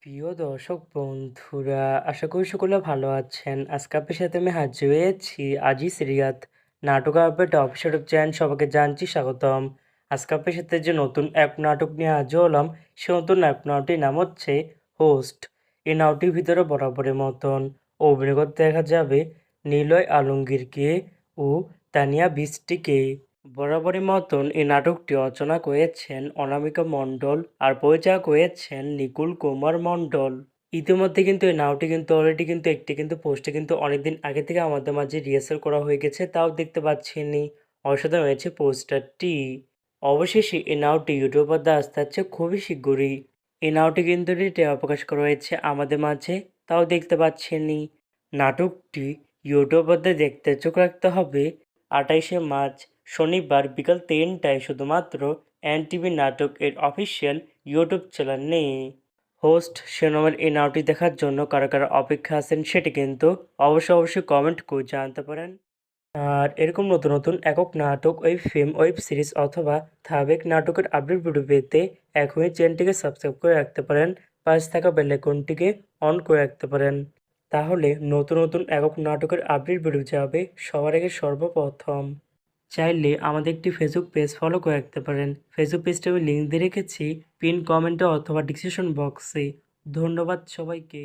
প্রিয় দর্শক বন্ধুরা, আশা করি সকলে ভালো আছেন। আজকে আপনার সাথে আমি হাজির হয়েছি আজি সিরিয়াত নাটক আপডেট অফিসিয়াল চ্যানেল। সবাইকে জানছি স্বাগতম। আজকে আপনার সাথে যে নতুন এক নাটক নিয়ে হাজির হলাম, সে নতুন এক নাটকটির নাম হচ্ছে হোস্ট। এই নাটকটির ভিতরে বরাবরের মতন অভিনয় করতে দেখা যাবে নিলয় আলমগীরকে ও তানিয়া বৃষ্টিকে। বরাবরের মতন এই নাটকটি রচনা করেছেন অনামিকা মণ্ডল আর পরিচালক হয়েছেন নিকুল কুমার মণ্ডল। ইতিমধ্যে কিন্তু এই নাটকটি কিন্তু অলরেডি কিন্তু একটি কিন্তু পোস্টে কিন্তু অনেকদিন আগে থেকে আমাদের মাঝে রিহার্সাল করা হয়ে গেছে, তাও দেখতে পাচ্ছেনই। অসাধারণ হয়েছে পোস্টারটি। অবশেষে এই নাটকটি ইউটিউব পর্দায় আসতে যাচ্ছে খুবই শীঘ্রই। এই নাটকটি কিন্তু ট্রেলার প্রকাশ করা হয়েছে আমাদের মাঝে, তাও দেখতে পাচ্ছেনই। নাটকটি ইউটিউব পর্দায় দেখতে চোখ রাখতে হবে 28শে মার্চ শনিবার বিকাল 3টায় শুধুমাত্র এনটিভি নাটক এর অফিসিয়াল ইউটিউব চ্যানেলে। হোস্ট শিরোনামের এই নাটকটি দেখার জন্য কারা কারা অপেক্ষা আছেন সেটি কিন্তু অবশ্যই কমেন্ট করে জানাতে পারেন। আর এরকম নতুন নতুন একক নাটক, ফিল্ম, ওয়েব সিরিজ অথবা ধারাবাহিক নাটকের আপডেট ভিডিও পেতে এখনই চ্যানেলটিকে সাবস্ক্রাইব করে রাখতে পারেন। পাশে থাকা বেল আইকনটিকে অন করে রাখতে পারেন। তাহলে নতুন নতুন একক নাটকের আপডেট ভিডিও যাবে সবার আগে সর্বপ্রথম। চাইলে আমাদের একটি ফেসবুক পেজ ফলো করে রাখতে পারেন। ফেসবুক পেজটা আমি লিঙ্ক দিয়ে রেখেছি পিন কমেন্টে অথবা ডিসক্রিপশন বক্সে। ধন্যবাদ সবাইকে।